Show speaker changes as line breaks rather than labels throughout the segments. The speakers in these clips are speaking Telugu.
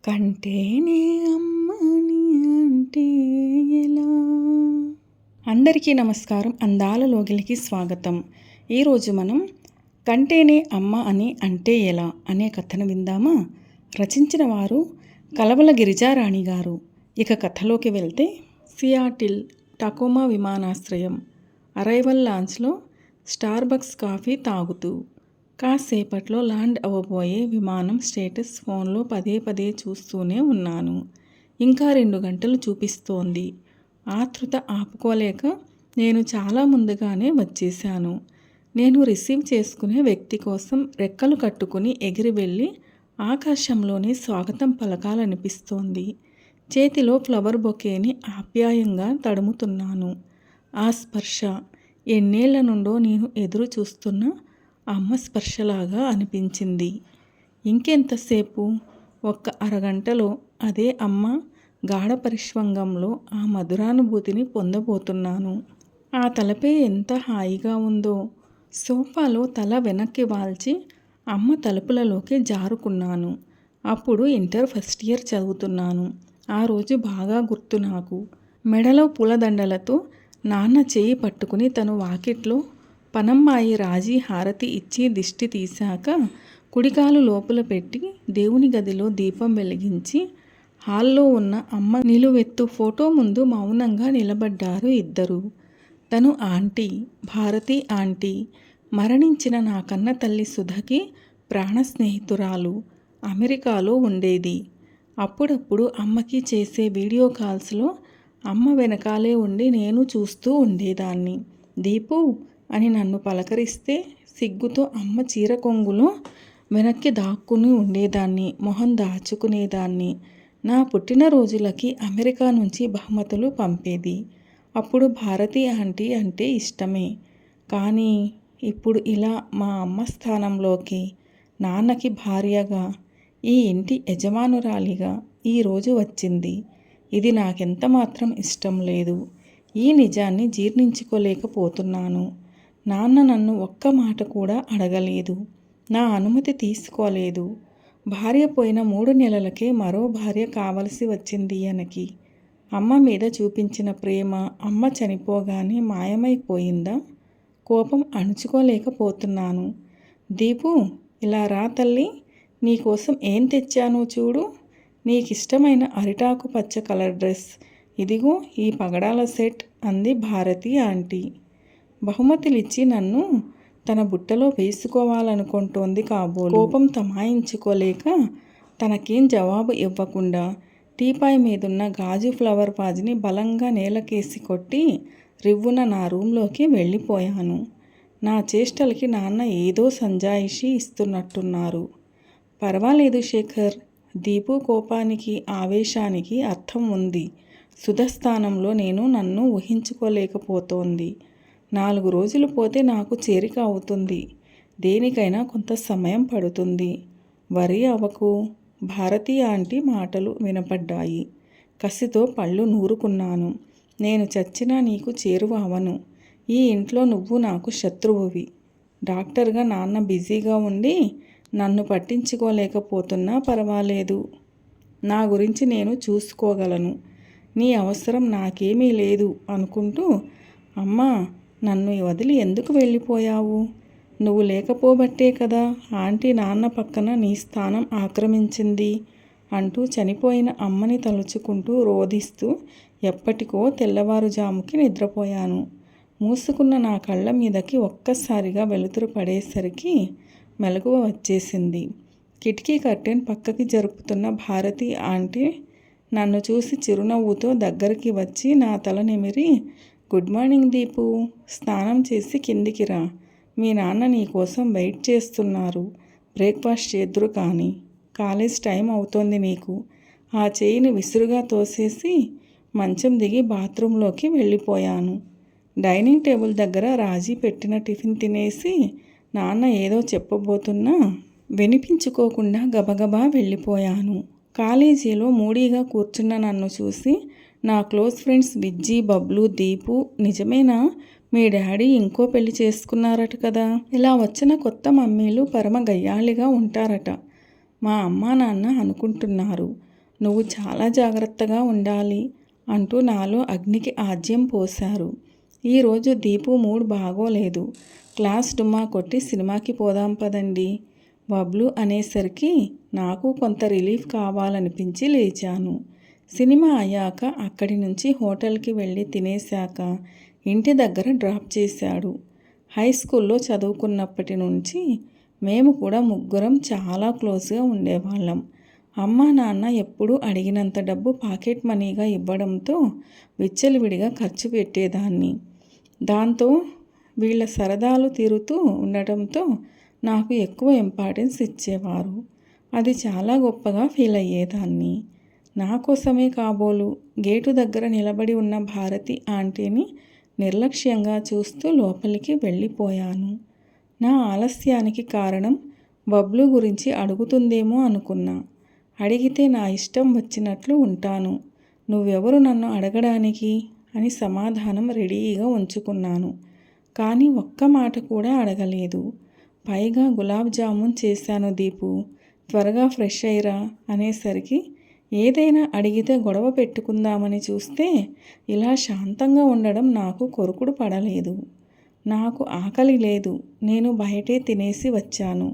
కంటేనే అమ్మని అంటే ఎలా. అందరికీ నమస్కారం. అందాల లోగిలికి స్వాగతం. ఈరోజు మనం కంటేనే అమ్మ అని అంటే ఎలా అనే కథను విందామా. రచించిన వారు కలవల గిరిజారాణి గారు. ఇక కథలోకి వెళ్తే, సియాటిల్ టకోమా విమానాశ్రయం అరైవల్ లాంచ్లో స్టార్బక్స్ కాఫీ తాగుతూ కాసేపట్లో ల్యాండ్ అవ్వబోయే విమానం స్టేటస్ ఫోన్లో పదే పదే చూస్తూనే ఉన్నాను. ఇంకా 2 గంటలు చూపిస్తోంది. ఆతృత ఆపుకోలేక నేను చాలా ముందుగానే వచ్చేశాను. నేను రిసీవ్ చేసుకునే వ్యక్తి కోసం రెక్కలు కట్టుకుని ఎగిరి వెళ్ళి ఆకాశంలోనే స్వాగతం పలకాలనిపిస్తోంది. చేతిలో ఫ్లవర్ బొకేని ఆప్యాయంగా తడుముతున్నాను. ఆ స్పర్శ ఎన్నేళ్ల నుండో నేను ఎదురు చూస్తున్న అమ్మ స్పర్శలాగా అనిపించింది. ఇంకెంతసేపు? ఒక్క అరగంటలో అదే అమ్మ గాఢ పరిష్వంగంలో ఆ మధురానుభూతిని పొందబోతున్నాను. ఆ తలపే ఎంత హాయిగా ఉందో. సోఫాలో తల వెనక్కి వాల్చి అమ్మ తలుపులలోకి జారుకున్నాను. అప్పుడు ఇంటర్ ఫస్ట్ ఇయర్ చదువుతున్నాను. ఆ రోజు బాగా గుర్తు నాకు. మెడలో పూలదండలతో నాన్న చేయి పట్టుకుని తను వాకిట్లో పనమ్మాయి రాజీ హారతి ఇచ్చి దిష్టి తీశాక కుడికాలు లోపల పెట్టి దేవుని గదిలో దీపం వెలిగించి హాల్లో ఉన్న అమ్మ నిలువెత్తు ఫోటో ముందు మౌనంగా నిలబడ్డారు ఇద్దరు. తను ఆంటీ, భారతి ఆంటీ, మరణించిన నా కన్న తల్లి సుధకి ప్రాణ స్నేహితురాలు. అమెరికాలో ఉండేది. అప్పుడప్పుడు అమ్మకి చేసే వీడియో కాల్స్లో అమ్మ వెనకాలే ఉండి నేను చూస్తూ ఉండేదాన్ని. దీపు అని నన్ను పలకరిస్తే సిగ్గుతో అమ్మ చీర కొంగులో వెనక్కి దాక్కుని ఉండేదాన్ని. మొహం దాచుకునేదాన్ని. నా పుట్టినరోజులకి అమెరికా నుంచి బహుమతులు పంపేది. అప్పుడు భారతి ఆంటీ అంటే ఇష్టమే. కానీ ఇప్పుడు ఇలా మా అమ్మ స్థానంలోకి, నాన్నకి భార్యగా, ఈ ఇంటి యజమానురాలిగా ఈరోజు వచ్చింది. ఇది నాకెంత మాత్రం ఇష్టం లేదు. ఈ నిజాన్ని జీర్ణించుకోలేకపోతున్నాను. నాన్న నన్ను ఒక్క మాట కూడా అడగలేదు. నా అనుమతి తీసుకోలేదు. భార్య పోయిన 3 నెలలకే మరో భార్య కావలసి వచ్చింది ఈయనకి. అమ్మ మీద చూపించిన ప్రేమ అమ్మ చనిపోగానే మాయమైపోయిందా? కోపం అణుచుకోలేకపోతున్నాను. దీపు, ఇలా రా తల్లి, నీకోసం ఏం తెచ్చానో చూడు. నీకిష్టమైన అరిటాకు పచ్చ కలర్ డ్రెస్, ఇదిగో ఈ పగడాల సెట్ అంది భారతి ఆంటీ. బహుమతులిచ్చి నన్ను తన బుట్టలో వేసుకోవాలనుకుంటోంది కాబోలు. కోపం తమాయించుకోలేక తనకేం జవాబు ఇవ్వకుండా టీపాయ్ మీదున్న గాజు ఫ్లవర్ వాజ్ని బలంగా నేలకేసి కొట్టి రివ్వున నా రూంలోకి వెళ్ళిపోయాను. నా చేష్టలకి నాన్న ఏదో సంజాయిషి ఇస్తున్నట్టున్నారు. పర్వాలేదు శేఖర్. దీపు కోపానికి, ఆవేశానికి అర్థం ఉంది. సుధస్థానంలో నేను నన్ను ఊహించుకోలేకపోతోంది. 4 రోజులు పోతే నాకు చేరిక అవుతుంది. దేనికైనా కొంత సమయం పడుతుంది. వరీ అవ్వకు. భారతి ఆంటీ మాటలు వినపడ్డాయి. కసితో పళ్ళు నూరుకున్నాను. నేను చచ్చినా నీకు చేరువ అవను. ఈ ఇంట్లో నువ్వు నాకు శత్రువువి. డాక్టర్గా నాన్న బిజీగా ఉండి నన్ను పట్టించుకోలేకపోతున్నా పర్వాలేదు. నా గురించి నేను చూసుకోగలను. నీ అవసరం నాకేమీ లేదు అనుకుంటూ, అమ్మా, నన్ను వదిలి ఎందుకు వెళ్ళిపోయావు? నువ్వు లేకపోబట్టే కదా ఆంటీ నాన్న పక్కన నీ స్థానం ఆక్రమించింది అంటూ చనిపోయిన అమ్మని తలుచుకుంటూ రోధిస్తూ ఎప్పటికో తెల్లవారుజాముకి నిద్రపోయాను. మూసుకున్న నా కళ్ళ మీదకి ఒక్కసారిగా వెలుతురు పడేసరికి మెలకువ వచ్చేసింది. కిటికీ కర్టెన్ పక్కకి జరుపుతున్న భారతి ఆంటీ నన్ను చూసి చిరునవ్వుతో దగ్గరికి వచ్చి నా తల నిమిరి, గుడ్ మార్నింగ్ దీపు, స్నానం చేసి కిందికి రా. మీ నాన్న నీ కోసం వెయిట్ చేస్తున్నారు. బ్రేక్ఫాస్ట్ చేద్దురు కానీ. కాలేజ్ టైం అవుతోంది నీకు. ఆ చేయిని విసురుగా తోసేసి మంచం దిగి బాత్రూంలోకి వెళ్ళిపోయాను. డైనింగ్ టేబుల్ దగ్గర రాజీ పెట్టిన టిఫిన్ తినేసి నాన్న ఏదో చెప్పబోతున్నా వినిపించుకోకుండా గబగబా వెళ్ళిపోయాను. కాలేజీలో మూడీగా కూర్చున్న నన్ను చూసి నా క్లోజ్ ఫ్రెండ్స్ విజ్జి, బబ్లు, దీపు, నిజమేనా మీ డాడీ ఇంకో పెళ్లి చేసుకున్నారట కదా? ఇలా వచ్చిన కొత్త మమ్మీలు పరమ గయ్యాళిగా ఉంటారట మా అమ్మా నాన్న అనుకుంటున్నారు. నువ్వు చాలా జాగ్రత్తగా ఉండాలి అంటూ నాలో అగ్నికి ఆజ్యం పోశారు. ఈరోజు దీపు మూడ్ బాగోలేదు. క్లాస్ డుమ్మా కొట్టి సినిమాకి పోదాం పదండి బబ్లు అనేసరికి నాకు కొంత రిలీఫ్ కావాలనిపించి లేచాను. సినిమా అయ్యాక అక్కడి నుంచి హోటల్కి వెళ్ళి తినేశాక ఇంటి దగ్గర డ్రాప్ చేశాడు. హై స్కూల్లో చదువుకున్నప్పటి నుంచి మేము కూడా ముగ్గురం చాలా క్లోజ్గా ఉండేవాళ్ళం. అమ్మా నాన్న ఎప్పుడూ అడిగినంత డబ్బు పాకెట్ మనీగా ఇవ్వడంతో విచ్చలవిడిగా ఖర్చు పెట్టేదాన్ని. దాంతో వీళ్ళ సరదాలు తీరుతూ ఉండటంతో నాకు ఎక్కువ ఇంపార్టెన్స్ ఇచ్చేవారు. అది చాలా గొప్పగా ఫీల్ అయ్యేదాన్ని. నా కోసమే కాబోలు గేటు దగ్గర నిలబడి ఉన్న భారతి ఆంటీని నిర్లక్ష్యంగా చూస్తూ లోపలికి వెళ్ళిపోయాను. నా ఆలస్యానికి కారణం బబ్లు గురించి అడుగుతుందేమో అనుకున్నా. అడిగితే నా ఇష్టం వచ్చినట్లు ఉంటాను, నువ్వెవరు నన్ను అడగడానికి అని సమాధానం రెడీగా ఉంచుకున్నాను. కానీ ఒక్క మాట కూడా అడగలేదు. పైగా గులాబ్ జామున్ చేశాను దీపు, త్వరగా ఫ్రెష్ అయ్యిరా అనేసరికి ఏదైనా అడిగితే గొడవ పెట్టుకుందామని చూస్తే ఇలా శాంతంగా ఉండడం నాకు కొరుకుడు పడలేదు. నాకు ఆకలి లేదు, నేను బయటే తినేసి వచ్చాను,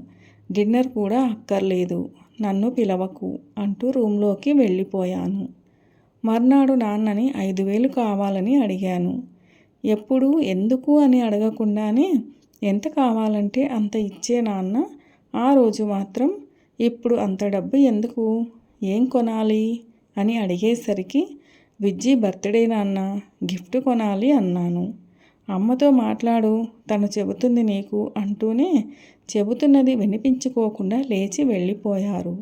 డిన్నర్ కూడా అక్కర్లేదు, నన్ను పిలవకు అంటూ రూమ్లోకి వెళ్ళిపోయాను. మర్నాడు నాన్నని 5,000 కావాలని అడిగాను. ఎప్పుడు ఎందుకు అని అడగకుండానే ఎంత కావాలంటే అంత ఇచ్చే నాన్న ఆ రోజు మాత్రం ఇప్పుడు అంత డబ్బు ఎందుకు, ఏం కొనాలి అని అడిగేసరికి విజ్జి బర్త్డే నాన్న, గిఫ్ట్ కొనాలి అన్నాను. అమ్మతో మాట్లాడు, తను చెబుతుంది నీకు అంటూనే చెబుతున్నది వినిపించుకోకుండా లేచి వెళ్ళిపోయారు.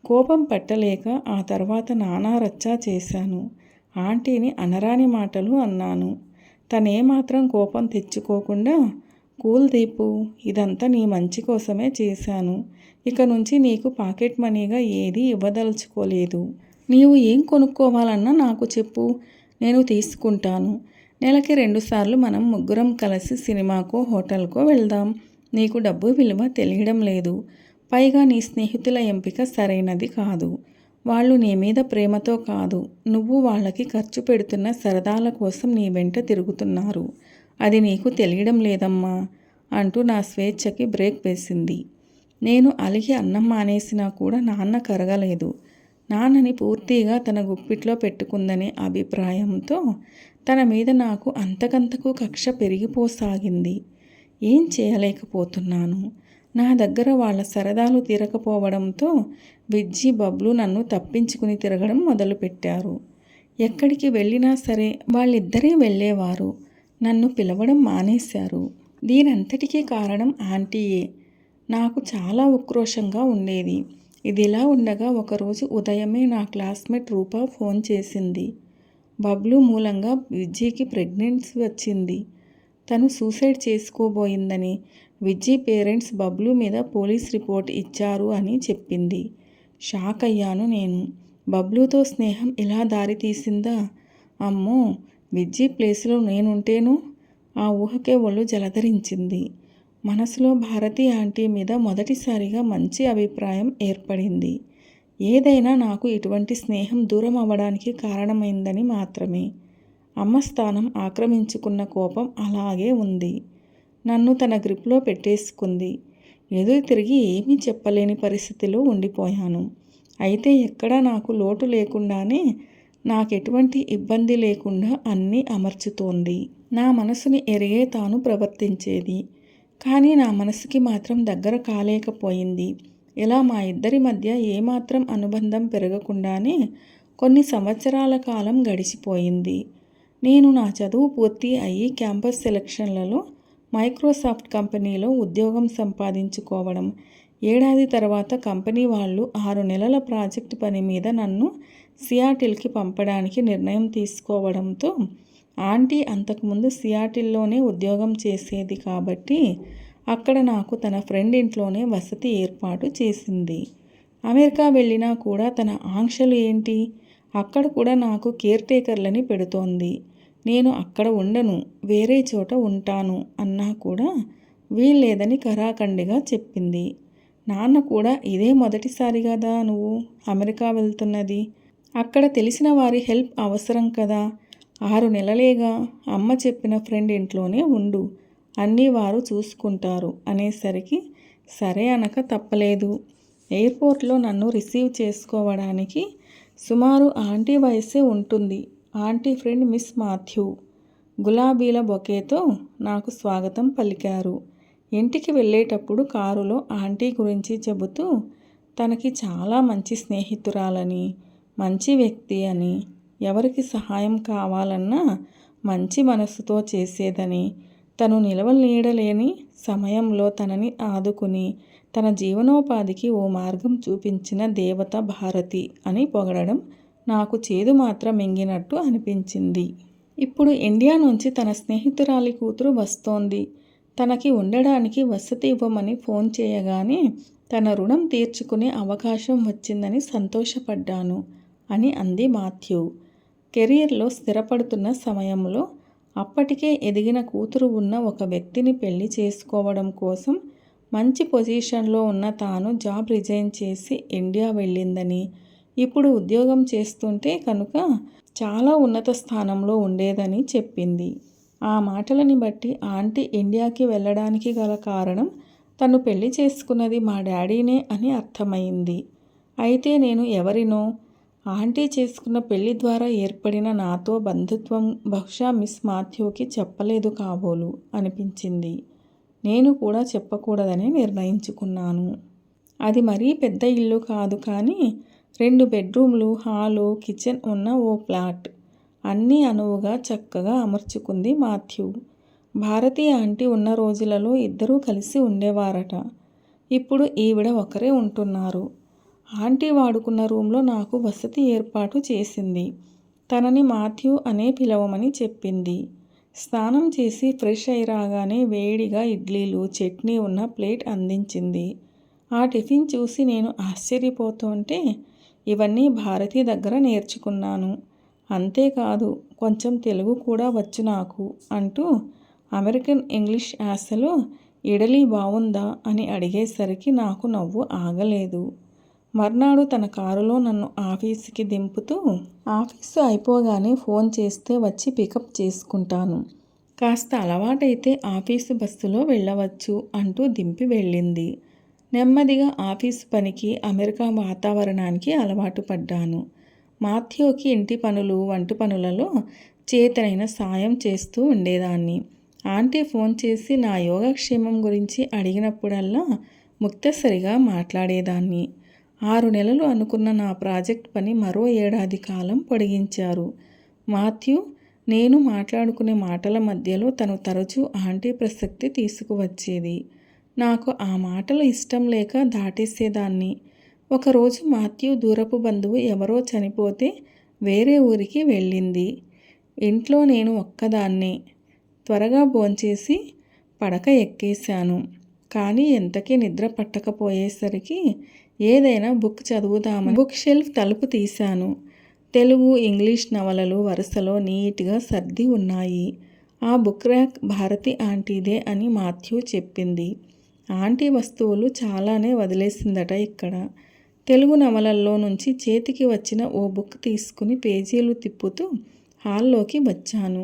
కోపం పట్టలేక ఆ తర్వాత నానా రచ్చా చేశాను. ఆంటీని అనరాని మాటలు అన్నాను. తనేమాత్రం కోపం తెచ్చుకోకుండా, కూల్ దీపు, ఇదంతా నీ మంచి కోసమే చేశాను, ఇక నుంచి నీకు పాకెట్ మనీగా ఏదీ ఇవ్వదలుచుకోలేదు, నీవు ఏం కొనుక్కోవాలన్నా నాకు చెప్పు, నేను తీసుకుంటాను, నెలకి 2 సార్లు మనం ముగ్గురం కలిసి సినిమాకో హోటల్కో వెళ్దాం, నీకు డబ్బు విలువ తెలియడం లేదు, పైగా నీ స్నేహితుల ఎంపిక సరైనది కాదు, వాళ్ళు నీ మీద ప్రేమతో కాదు, నువ్వు వాళ్ళకి ఖర్చు పెడుతున్న సరదాల కోసం నీ వెంట తిరుగుతున్నారు, అది నీకు తెలియడం లేదమ్మా అంటూ నా స్వేచ్ఛకి బ్రేక్ వేసింది. నేను అలిగి అన్నం మానేసినా కూడా నాన్న కరగలేదు. నాన్నని పూర్తిగా తన గుప్పిట్లో పెట్టుకుందనే అభిప్రాయంతో తన మీద నాకు అంతకంతకు కక్ష పెరిగిపోసాగింది. ఏం చేయలేకపోతున్నాను. నా దగ్గర వాళ్ళ సరదాలు తీరకపోవడంతో విజ్జి బబ్లు నన్ను తప్పించుకుని తిరగడం మొదలుపెట్టారు. ఎక్కడికి వెళ్ళినా సరే వాళ్ళిద్దరే వెళ్ళేవారు, నన్ను పిలవడం మానేశారు. దీనంతటికీ కారణం ఆంటీయే. నాకు చాలా ఉక్రోషంగా ఉండేది. ఇదిలా ఉండగా ఒకరోజు ఉదయమే నా క్లాస్మేట్ రూప ఫోన్ చేసింది. బబ్లు మూలంగా విజ్జీకి ప్రెగ్నెన్సీ వచ్చింది, తను సూసైడ్ చేసుకోబోయిందని, విజ్జీ పేరెంట్స్ బబ్లు మీద పోలీస్ రిపోర్ట్ ఇచ్చారు అని చెప్పింది. షాక్ అయ్యాను నేను. బబ్లుతో స్నేహం ఇలా దారి తీసిందా? అమ్మో, విజ్జీ ప్లేస్లో నేనుంటేను? ఆ ఊహకే ఒళ్ళు జలధరించింది. మనసులో భారతి ఆంటీ మీద మొదటిసారిగా మంచి అభిప్రాయం ఏర్పడింది. ఏదైనా నాకు ఇటువంటి స్నేహం దూరం అవ్వడానికి కారణమైందని మాత్రమే. అమ్మ స్థానం ఆక్రమించుకున్న కోపం అలాగే ఉంది. నన్ను తన గ్రిప్లో పెట్టేసుకుంది. ఎదురు తిరిగి ఏమీ చెప్పలేని పరిస్థితిలో ఉండిపోయాను. అయితే ఎక్కడా నాకు లోటు లేకుండానే, నాకెటువంటి ఇబ్బంది లేకుండా అన్నీ అమర్చుతోంది. నా మనసుని ఎరిగే తాను ప్రవర్తించేది. కానీ నా మనసుకి మాత్రం దగ్గర కాలేకపోయింది. ఇలా మా ఇద్దరి మధ్య ఏమాత్రం అనుబంధం పెరగకుండానే కొన్ని సంవత్సరాల కాలం గడిచిపోయింది. నేను నా చదువు పూర్తి అయ్యి క్యాంపస్ సెలక్షన్లలో మైక్రోసాఫ్ట్ కంపెనీలో ఉద్యోగం సంపాదించుకోవడం, ఏడాది తర్వాత కంపెనీ వాళ్ళు 6 నెలల ప్రాజెక్ట్ పని మీద నన్ను సియాటిల్కి పంపడానికి నిర్ణయం తీసుకోవడంతో, ఆంటీ అంతకుముందు సియాటిల్లోనే ఉద్యోగం చేసేది కాబట్టి అక్కడ నాకు తన ఫ్రెండ్ ఇంట్లోనే వసతి ఏర్పాటు చేసింది. అమెరికా వెళ్ళినా కూడా తన ఆంక్షలు ఏంటి, అక్కడ కూడా నాకు కేర్ టేకర్లని పెడుతోంది. నేను అక్కడ ఉండను, వేరే చోట ఉంటాను అన్నా కూడా వీల్లేదని ఖరాఖండిగా చెప్పింది. నాన్న కూడా ఇదే మొదటిసారి కదా నువ్వు అమెరికా వెళ్తున్నది. అక్కడ తెలిసిన వారి హెల్ప్ అవసరం కదా. 6 నెలలేగా అమ్మ చెప్పిన ఫ్రెండ్ ఇంట్లోనే ఉండు, అన్నీ వారు చూసుకుంటారు అనేసరికి సరే అనక తప్పలేదు. ఎయిర్పోర్ట్లో నన్ను రిసీవ్ చేసుకోవడానికి సుమారు ఆంటీ వయసే ఉంటుంది. ఆంటీ ఫ్రెండ్ మిస్ మాథ్యూ గులాబీల బొకేతో నాకు స్వాగతం పలికారు. ఇంటికి వెళ్ళేటప్పుడు కారులో ఆంటీ గురించి చెబుతూ తనకి చాలా మంచి స్నేహితురాలని, మంచి వ్యక్తి అని, ఎవరికి సహాయం కావాలన్నా మంచి మనసుతో చేసేదని, తను నిలవనీడలేని సమయంలో తనని ఆదుకుని తన జీవనోపాధికి ఓ మార్గం చూపించిన దేవత భారతి అని పొగడడం నాకు చేదు మాత్రం మింగినట్టు అనిపించింది. ఇప్పుడు ఇండియా నుంచి తన స్నేహితురాలి కూతురు వస్తోంది. తనకి ఉండడానికి వసతి ఇవ్వమని ఫోన్ చేయగానే తన రుణం తీర్చుకునే అవకాశం వచ్చిందని సంతోషపడ్డాను అని అంది మాథ్యూ. కెరీర్లో స్థిరపడుతున్న సమయంలో అప్పటికే ఎదిగిన కూతురు ఉన్న ఒక వ్యక్తిని పెళ్లి చేసుకోవడం కోసం మంచి పొజిషన్లో ఉన్న తాను జాబ్ రిజైన్ చేసి ఇండియా వెళ్ళిందని, ఇప్పుడు ఉద్యోగం చేస్తుంటే కనుక చాలా ఉన్నత స్థానంలో ఉండేదని చెప్పింది. ఆ మాటలని బట్టి ఆంటీ ఇండియాకి వెళ్ళడానికి గల కారణం తను పెళ్లి చేసుకున్నది మా డాడీనే అని అర్థమైంది. అయితే నేను ఎవరినో, ఆంటీ చేసుకున్న పెళ్లి ద్వారా ఏర్పడిన నాతో బంధుత్వం బహుశా మిస్ మాథ్యూకి చెప్పలేదు కాబోలు అనిపించింది. నేను కూడా చెప్పకూడదని నిర్ణయించుకున్నాను. అది మరీ పెద్ద ఇల్లు కాదు కానీ 2 బెడ్రూమ్లు, హాలు, కిచెన్ ఉన్న ఓ ఫ్లాట్. అన్నీ అనువుగా చక్కగా అమర్చుకుంది మాథ్యూ. భారతి ఆంటీ ఉన్న రోజులలో ఇద్దరూ కలిసి ఉండేవారట. ఇప్పుడు ఈవిడ ఒకరే ఉంటున్నారు. ఆంటీ వాడుకున్న రూమ్లో నాకు వసతి ఏర్పాటు చేసింది. తనని మాథ్యూ అనే పిలవమని చెప్పింది. స్నానం చేసి ఫ్రెష్ అయి రాగానే వేడిగా ఇడ్లీలు, చట్నీ ఉన్న ప్లేట్ అందించింది. ఆ టిఫిన్ చూసి నేను ఆశ్చర్యపోతుంటే ఇవన్నీ భారతి దగ్గర నేర్చుకున్నాను. అంతేకాదు కొంచెం తెలుగు కూడా వచ్చు నాకు అంటూ అమెరికన్ ఇంగ్లీష్ యాసలో ఇడలీ బావుందా అని అడిగేసరికి నాకు నవ్వు ఆగలేదు. మర్నాడు తన కారులో నన్ను ఆఫీసుకి దింపుతూ ఆఫీసు అయిపోగానే ఫోన్ చేస్తే వచ్చి పికప్ చేసుకుంటాను, కాస్త అలవాటైతే ఆఫీసు బస్సులో వెళ్ళవచ్చు అంటూ దింపి వెళ్ళింది. నెమ్మదిగా ఆఫీసు పనికి, అమెరికా వాతావరణానికి అలవాటు పడ్డాను. మాథ్యూకి ఇంటి పనులు, వంట పనులలో చేతనైన సాయం చేస్తూ ఉండేదాన్ని. ఆంటీ ఫోన్ చేసి నా యోగక్షేమం గురించి అడిగినప్పుడల్లా ముక్తసరిగా మాట్లాడేదాన్ని. 6 నెలలు అనుకున్న నా ప్రాజెక్ట్ పని మరో ఏడాది కాలం పొడిగించారు. మాథ్యూ, నేను మాట్లాడుకునే మాటల మధ్యలో తను తరచూ ఆంటీ ప్రసక్తి తీసుకువచ్చేది. నాకు ఆ మాటలు ఇష్టం లేక దాటేసేదాన్ని. ఒకరోజు మాథ్యూ దూరపు బంధువు ఎవరో చనిపోతే వేరే ఊరికి వెళ్ళింది. ఇంట్లో నేను ఒక్కదాన్నే. త్వరగా భోంచేసి పడక ఎక్కేశాను. కానీ ఎంతకీ నిద్ర పట్టకపోయేసరికి ఏదైనా బుక్ చదువుదామని బుక్ షెల్ఫ్ తలుపు తీశాను. తెలుగు, ఇంగ్లీష్ నవలలు వరుసలో నీట్గా సర్ది ఉన్నాయి. ఆ బుక్ ర్యాక్ భారతి ఆంటీదే అని మాథ్యూ చెప్పింది. ఆంటీ వస్తువులు చాలానే వదిలేసిందట ఇక్కడ. తెలుగు నవలల్లో నుంచి చేతికి వచ్చిన ఓ బుక్ తీసుకుని పేజీలు తిప్పుతూ హాల్లోకి వచ్చాను.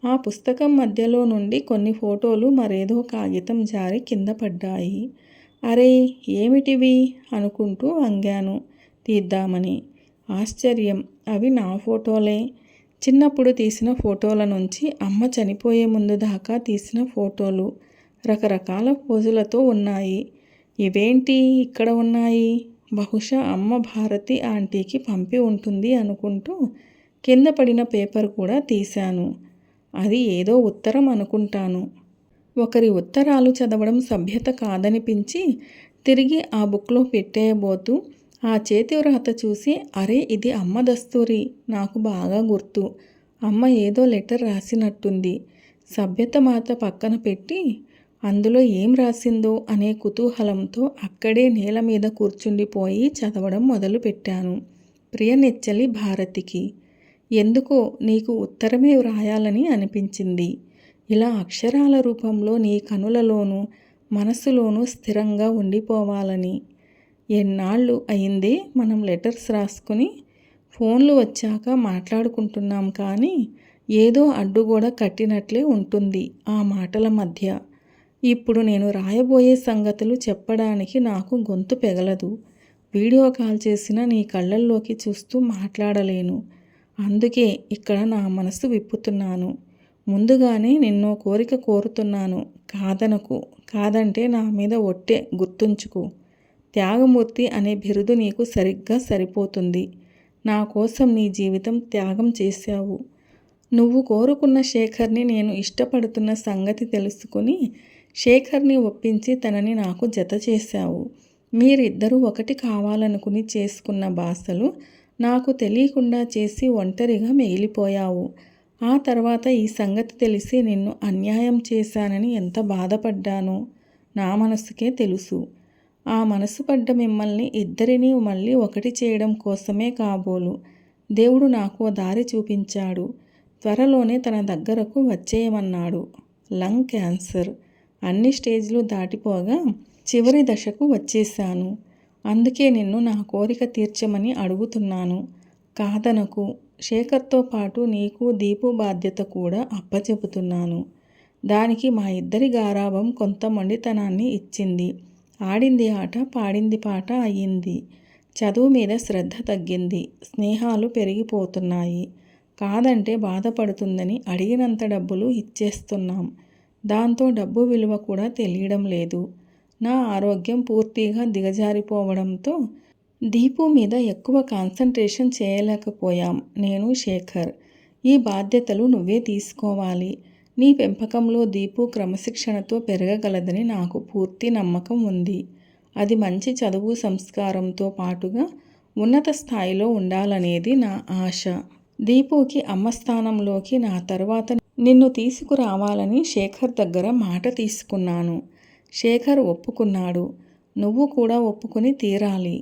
ఆ పుస్తకం మధ్యలో నుండి కొన్ని ఫోటోలు మరేదో కాగితం జారి కింద పడ్డాయి. అరే ఏమిటివి అనుకుంటూ వంగాను తీద్దామని. ఆశ్చర్యం, అవి నా ఫోటోలే. చిన్నప్పుడు తీసిన ఫోటోల నుంచి అమ్మ చనిపోయే ముందు దాకా తీసిన ఫోటోలు రకరకాల పోజులతో ఉన్నాయి. ఇవేంటి ఇక్కడ ఉన్నాయి? బహుశా అమ్మ భారతి ఆంటీకి పంపి ఉంటుంది అనుకుంటూ కింద పడిన పేపర్ కూడా తీశాను. అది ఏదో ఉత్తరం అనుకుంటాను. ఒకరి ఉత్తరాలు చదవడం సభ్యత కాదనిపించి తిరిగి ఆ బుక్లో పెట్టేయబోతూ ఆ చేతి వ్రాత చూసి అరే ఇది అమ్మ దస్తూరి, నాకు బాగా గుర్తు. అమ్మ ఏదో లెటర్ రాసినట్టుంది. సభ్యత మాత పక్కన పెట్టి అందులో ఏం రాసిందో అనే కుతూహలంతో అక్కడే నేల మీద కూర్చుండిపోయి చదవడం మొదలుపెట్టాను. ప్రియనెచ్చలి భారతికి, ఎందుకో నీకు ఉత్తరమే వ్రాయాలని అనిపించింది. ఇలా అక్షరాల రూపంలో నీ కనులలోనూ మనసులోనూ స్థిరంగా ఉండిపోవాలని. ఎన్నాళ్ళు అయిందే మనం లెటర్స్ రాసుకుని, ఫోన్లు వచ్చాక మాట్లాడుకుంటున్నాం కానీ ఏదో అడ్డుగోడ కట్టినట్లే ఉంటుంది ఆ మాటల మధ్య. ఇప్పుడు నేను రాయబోయే సంగతులు చెప్పడానికి నాకు గొంతు పెగలదు. వీడియో కాల్ చేసిన నీ కళ్ళల్లోకి చూస్తూ మాట్లాడలేను. అందుకే ఇక్కడ నా మనసు విప్పుతున్నాను. ముందుగానే నిన్నో కోరిక కోరుతున్నాను. కాదనకు. కాదంటే నా మీద ఒట్టే, గుర్తుంచుకో. త్యాగమూర్తి అనే బిరుదు నీకు సరిగ్గా సరిపోతుంది. నా కోసం నీ జీవితం త్యాగం చేశావు. నువ్వు కోరుకున్న శేఖర్ని నేను ఇష్టపడుతున్న సంగతి తెలుసుకుని శేఖర్ని ఒప్పించి తనని నాకు జత చేశావు. మీరిద్దరూ ఒకటి కావాలనుకుని చేసుకున్న బాసలు నాకు తెలియకుండా చేసి ఒంటరిగా మిగిలిపోయావు. ఆ తర్వాత ఈ సంగతి తెలిసి నిన్ను అన్యాయం చేశానని ఎంత బాధపడ్డానో నా మనసుకే తెలుసు. ఆ మనసు పడ్డ మిమ్మల్ని ఇద్దరినీ మళ్ళీ ఒకటి చేయడం కోసమే కాబోలు దేవుడు నాకు దారి చూపించాడు. త్వరలోనే తన దగ్గరకు వచ్చేయమన్నాడు. లంగ్ క్యాన్సర్ అన్ని స్టేజ్లు దాటిపోగా చివరి దశకు వచ్చేశాను. అందుకే నిన్ను నా కోరిక తీర్చమని అడుగుతున్నాను. కాదనకు. శేఖర్తో పాటు నీకు దీపు బాధ్యత కూడా అప్పచెబుతున్నాను. దానికి మా ఇద్దరి గారాబం కొంత మొండితనాన్ని ఇచ్చింది. ఆడింది ఆట, పాడింది పాట అయ్యింది. చదువు మీద శ్రద్ధ తగ్గింది. స్నేహాలు పెరిగిపోతున్నాయి. కాదంటే బాధపడుతుందని అడిగినంత డబ్బులు ఇచ్చేస్తున్నాం. దాంతో డబ్బు విలువ కూడా తెలియడం లేదు. నా ఆరోగ్యం పూర్తిగా దిగజారిపోవడంతో దీపు మీద ఎక్కువ కాన్సంట్రేషన్ చేయలేకపోయాం. నేను, శేఖర్. ఈ బాధ్యతలు నువ్వే తీసుకోవాలి. నీ పెంపకంలో దీపు క్రమశిక్షణతో పెరగగలదని నాకు పూర్తి నమ్మకం ఉంది. అది మంచి చదువు, సంస్కారంతో పాటుగా ఉన్నత స్థాయిలో ఉండాలనేది నా ఆశ. దీపుకి అమ్మ స్థానంలోకి నా తర్వాత నిన్ను తీసుకురావాలని శేఖర్ దగ్గర మాట తీసుకున్నాను. శేఖర్ ఒప్పుకున్నాడు. నువ్వు కూడా ఒప్పుకుని తీరాలి.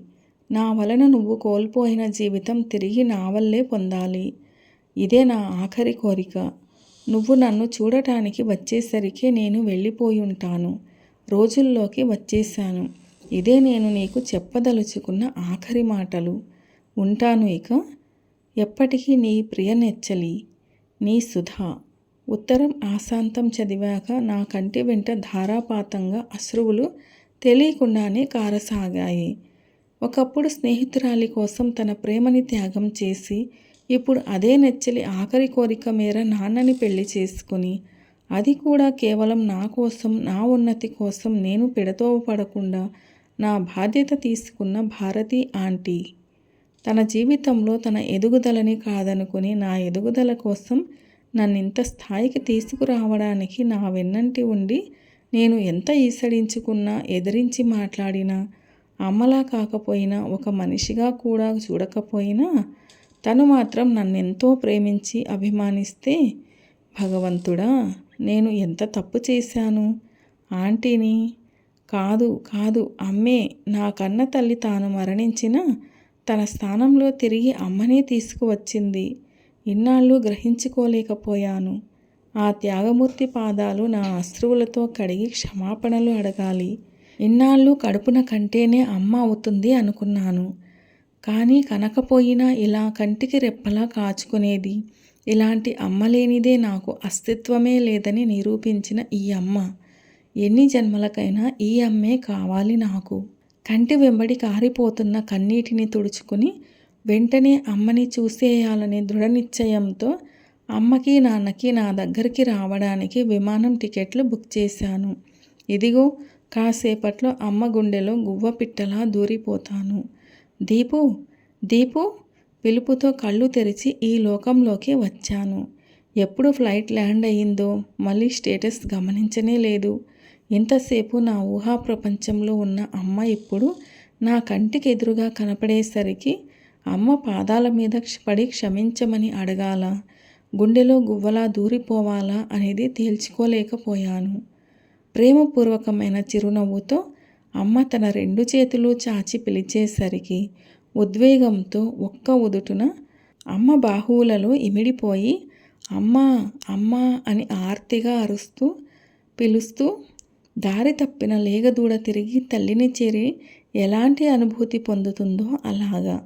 నా వలన నువ్వు కోల్పోయిన జీవితం తిరిగి నా వల్లే పొందాలి. ఇదే నా ఆఖరి కోరిక. నువ్వు నన్ను చూడటానికి వచ్చేసరికే నేను వెళ్ళిపోయి ఉంటాను. రోజుల్లోకి వచ్చేశాను. ఇదే నేను నీకు చెప్పదలుచుకున్న ఆఖరి మాటలు. ఉంటాను ఇక. ఎప్పటికీ నీ ప్రియనెచ్చలి, నీ సుధా. ఉత్తరం ఆశాంతం చదివాక నా కంటి వెంట ధారాపాతంగా అశ్రువులు తెలియకుండానే కారసాగాయి. ఒకప్పుడు స్నేహితురాలి కోసం తన ప్రేమని త్యాగం చేసి ఇప్పుడు అదే నెచ్చలి ఆఖరి కోరిక మేర నాన్నని పెళ్లి చేసుకుని, అది కూడా కేవలం నా కోసం, నా ఉన్నతి కోసం నేను పెడతోవ పడకుండా నా బాధ్యత తీసుకున్న భారతి ఆంటీ తన జీవితంలో తన ఎదుగుదలని కాదనుకుని నా ఎదుగుదల కోసం నన్నింత స్థాయికి తీసుకురావడానికి నా వెన్నంటి ఉండి నేను ఎంత ఈసడించుకున్నా, ఎదిరించి మాట్లాడినా, అమ్మలా కాకపోయినా, ఒక మనిషిగా కూడా చూడకపోయినా తను మాత్రం నన్నెంతో ప్రేమించి అభిమానిస్తే, భగవంతుడా, నేను ఎంత తప్పు చేశాను? ఆంటీని కాదు కాదు అమ్మే, నా కన్న తల్లి తాను మరణించిన తన స్థానంలో తిరిగి అమ్మనే తీసుకువచ్చింది. ఇన్నాళ్ళు గ్రహించుకోలేకపోయాను. ఆ త్యాగమూర్తి పాదాలు నా అశ్రువులతో కడిగి క్షమాపణలు అడగాలి. ఇన్నాళ్ళు కడుపున కంటేనే అమ్మ అవుతుంది అనుకున్నాను. కానీ కనకపోయినా ఇలా కంటికి రెప్పలా కాచుకునేది, ఇలాంటి అమ్మలేనిదే నాకు అస్తిత్వమే లేదని నిరూపించిన ఈ అమ్మ, ఎన్ని జన్మలకైనా ఈ అమ్మే కావాలి నాకు. కంటి వెంబడి కారిపోతున్న కన్నీటిని తుడుచుకుని వెంటనే అమ్మని చూసేయాలనే దృఢ నిశ్చయంతో అమ్మకి, నాన్నకి నా దగ్గరికి రావడానికి విమానం టికెట్లు బుక్ చేశాను. ఇదిగో కాసేపట్లో అమ్మ గుండెలో గువ్వ పిట్టలా దూరిపోతాను. దీపు, దీపు పిలుపుతో కళ్ళు తెరిచి ఈ లోకంలోకి వచ్చాను. ఎప్పుడు ఫ్లైట్ ల్యాండ్ అయ్యిందో మళ్ళీ స్టేటస్ గమనించనే లేదు. ఇంతసేపు నా ఊహా ప్రపంచంలో ఉన్న అమ్మ ఇప్పుడు నా కంటికి ఎదురుగా కనపడేసరికి అమ్మ పాదాల మీద పడి క్షమించమని అడగాల, గుండెలో గువ్వలా దూరిపోవాలా అనేది తేల్చుకోలేకపోయాను. ప్రేమపూర్వకమైన చిరునవ్వుతో అమ్మ తన 2 చేతులు చాచి పిలిచేసరికి ఉద్వేగంతో ఒక్క ఉదుటున అమ్మ బాహువులలో ఇమిడిపోయి అమ్మా అమ్మా అని ఆర్తిగా అరుస్తూ పిలుస్తూ దారి తప్పిన లేగదూడ తిరిగి తల్లిని చేరి ఎలాంటి అనుభూతి పొందుతుందో అలాగా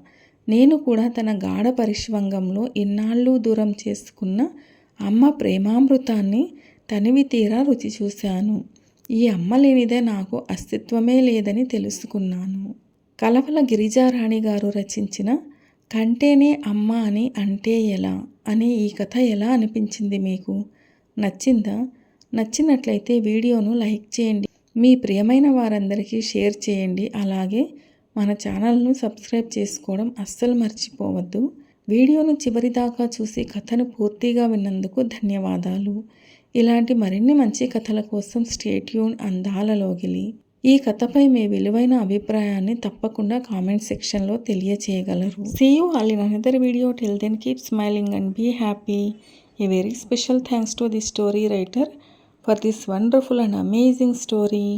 నేను కూడా తన గాఢ పరిష్వంగంలో ఇన్నాళ్ళు దూరం చేసుకున్న అమ్మ ప్రేమామృతాన్ని తనివి తీరా రుచి చూశాను. ఈ అమ్మ లేనిదే నాకు అస్తిత్వమే లేదని తెలుసుకున్నాను. కలవల గిరిజారాణి గారు రచించిన కంటేనే అమ్మ అని అంటే ఎలా అనే ఈ కథ ఎలా అనిపించింది మీకు? నచ్చిందా? నచ్చినట్లయితే వీడియోను లైక్ చేయండి, మీ ప్రియమైన వారందరికీ షేర్ చేయండి. అలాగే మన ఛానల్ను సబ్స్క్రైబ్ చేసుకోవడం అస్సలు మర్చిపోవద్దు. వీడియోను చివరిదాకా చూసి కథను పూర్తిగా విన్నందుకు ధన్యవాదాలు. ఇలాంటి మరిన్ని మంచి కథల కోసం స్టే ట్యూన్ అందాల లోగిలి. ఈ కథపై మీ విలువైన అభిప్రాయాన్ని తప్పకుండా కామెంట్ సెక్షన్లో తెలియచేయగలరు. See you all in another video. Till then keep smiling and be happy. A very special thanks to the story writer for this wonderful and amazing story.